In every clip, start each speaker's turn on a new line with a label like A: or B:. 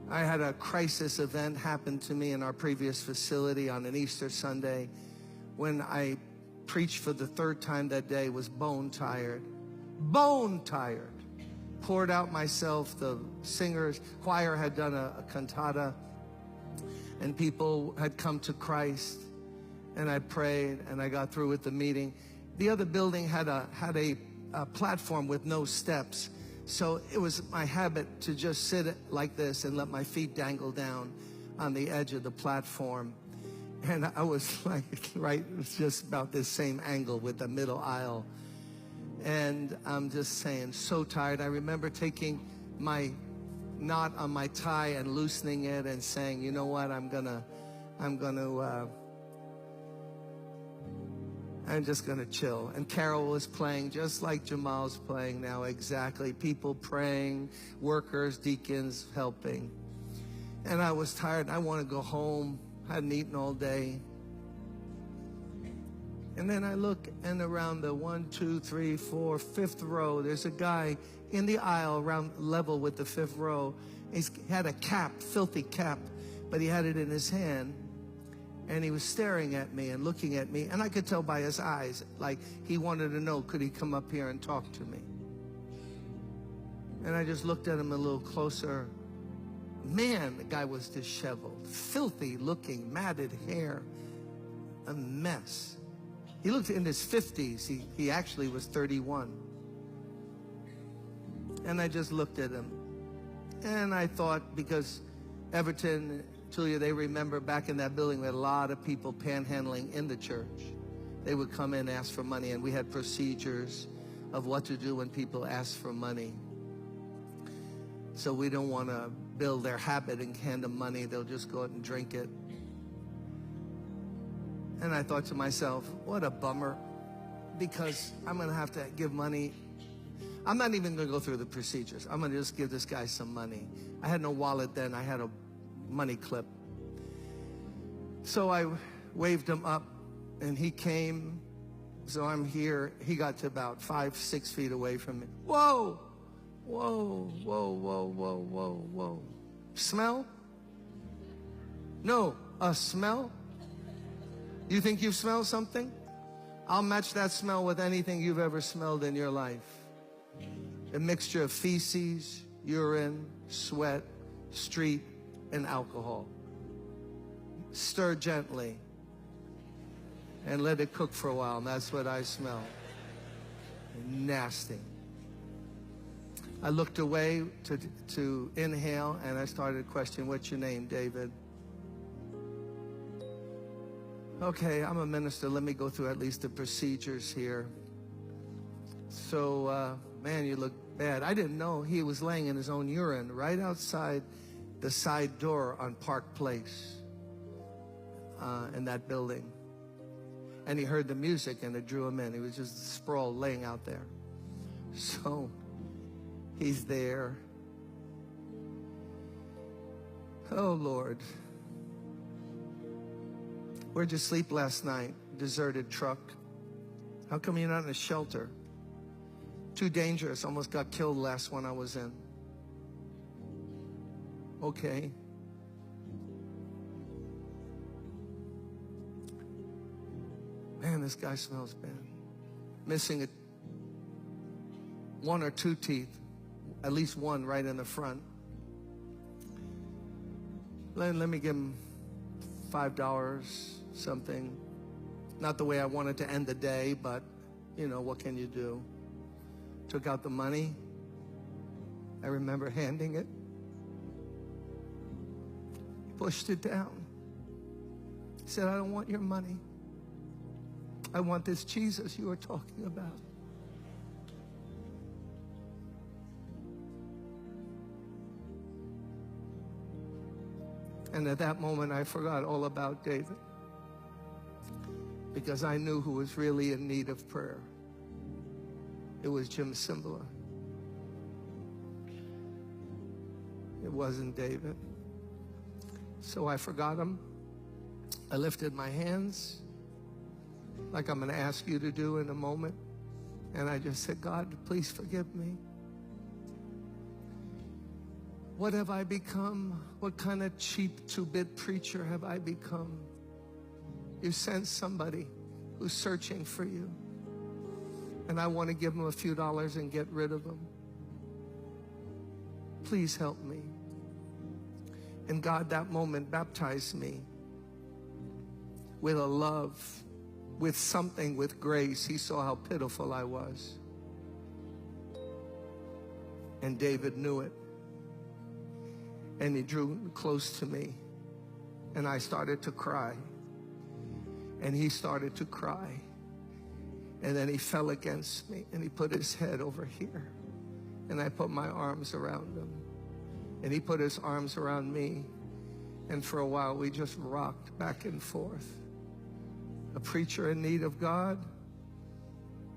A: I had a crisis event happen to me in our previous facility on an Easter Sunday. When I preached for the third time that day, was bone tired. Bone tired. Poured out myself. The singers, choir had done a cantata, and people had come to Christ. And I prayed, and I got through with the meeting. The other building had a platform with no steps. So it was my habit to just sit like this and let my feet dangle down on the edge of the platform. And I was like, right, it was just about this same angle with the middle aisle. And I'm just saying, so tired. I remember taking my knot on my tie and loosening it and saying, you know what, I'm just gonna chill. And Carol was playing just like Jamal's playing now, exactly. People praying, workers, deacons helping. And I was tired. I want to go home. Hadn't eaten all day. And then I look, and around the 1, 2, 3, 4, 5th row, there's a guy in the aisle around level with the 5th row. He had a cap, filthy cap, but he had it in his hand. And he was staring at me and looking at me. And I could tell by his eyes, like he wanted to know, could he come up here and talk to me? And I just looked at him a little closer. Man, the guy was disheveled, filthy looking, matted hair, a mess. He looked in his 50s. He actually was 31. And I just looked at him. And I thought, because Everton, Tulia, they remember back in that building, we had a lot of people panhandling in the church. They would come in and ask for money, and we had procedures of what to do when people ask for money. So we don't want to build their habit and hand them money. They'll just go out and drink it. And I thought to myself, what a bummer, because I'm going to have to give money. I'm not even going to go through the procedures. I'm going to just give this guy some money. I had no wallet then. I had a money clip. So I waved him up, and he came. So I'm here. He got to about 5, 6 feet away from me. Whoa, whoa, whoa, whoa, whoa, whoa, whoa. Smell? No, a smell? You think you've smelled something? I'll match that smell with anything you've ever smelled in your life. A mixture of feces, urine, sweat, street, and alcohol. Stir gently and let it cook for a while, and that's what I smell. Nasty. I looked away to inhale, and I started questioning, what's your name, David? Okay, I'm a minister. Let me go through at least the procedures here. So, man, you look bad. I didn't know he was laying in his own urine right outside the side door on Park Place in that building. And he heard the music, and it drew him in. He was just sprawled, laying out there. So he's there. Oh, Lord. Where'd you sleep last night? Deserted truck. How come you're not in a shelter? Too dangerous. Almost got killed the last one I was in. Okay. Man, this guy smells bad. Missing 1 or 2 teeth. At least one right in the front. Let me give him $5, something. Not the way I wanted to end the day, but, you know, what can you do? Took out the money. I remember handing it. Pushed it down. He said, I don't want your money. I want this Jesus you were talking about. And at that moment, I forgot all about David, because I knew who was really in need of prayer. It was Jim Cymbala. It wasn't David. So I forgot him. I lifted my hands like I'm going to ask you to do in a moment. And I just said, God, please forgive me. What have I become? What kind of cheap two-bit preacher have I become? You sent somebody who's searching for you, and I want to give them a few dollars and get rid of them. Please help me. And God, that moment, baptized me with a love, with something, with grace. He saw how pitiful I was. And David knew it. And he drew close to me. And I started to cry. And he started to cry. And then he fell against me. And he put his head over here. And I put my arms around him. And he put his arms around me. And for a while, we just rocked back and forth. A preacher in need of God.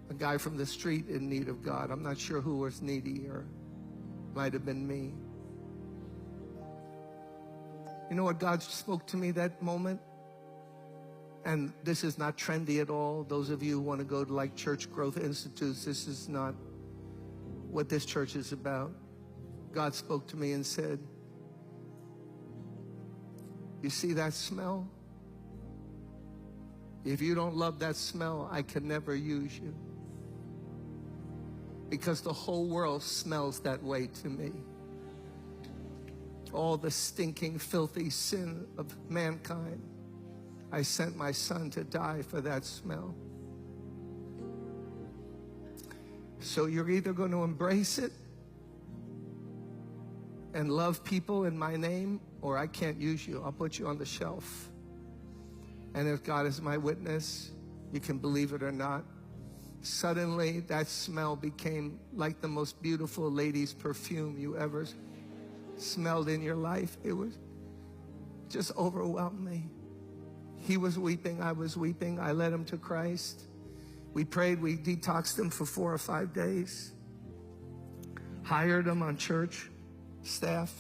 A: A guy from the street in need of God. I'm not sure who was needy, or might have been me. You know what God spoke to me that moment? And this is not trendy at all. Those of you who want to go to like church growth institutes, this is not what this church is about. God spoke to me and said, you see that smell? If you don't love that smell, I can never use you. Because the whole world smells that way to me. All the stinking, filthy sin of mankind. I sent my son to die for that smell. So you're either going to embrace it and love people in my name, or I can't use you. I'll put you on the shelf. And if God is my witness, you can believe it or not, suddenly that smell became like the most beautiful lady's perfume you ever smelled in your life. It was just overwhelmed me. He was weeping, I was weeping. I led him to Christ. We prayed, we detoxed him for 4 or 5 days. Hired him on church staff,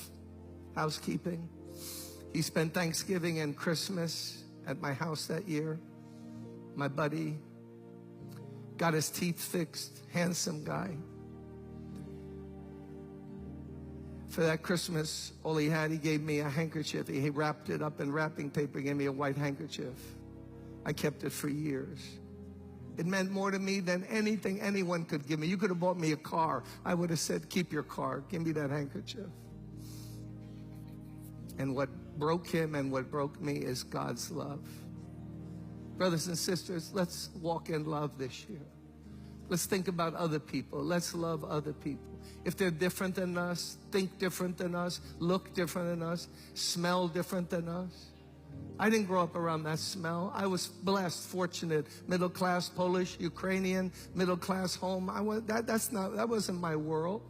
A: housekeeping. He spent Thanksgiving and Christmas at my house that year. My buddy got his teeth fixed, handsome guy. For that Christmas, all he had, he gave me a handkerchief. He wrapped it up in wrapping paper, gave me a white handkerchief. I kept it for years. It meant more to me than anything anyone could give me. You could have bought me a car. I would have said, keep your car. Give me that handkerchief. And what broke him and what broke me is God's love. Brothers and sisters, let's walk in love this year. Let's think about other people. Let's love other people. If they're different than us, think different than us, look different than us, smell different than us. I didn't grow up around that smell. I was blessed, fortunate, middle class, Polish, Ukrainian, middle class home. That wasn't my world.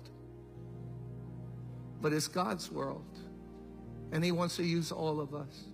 A: But it's God's world. And he wants to use all of us.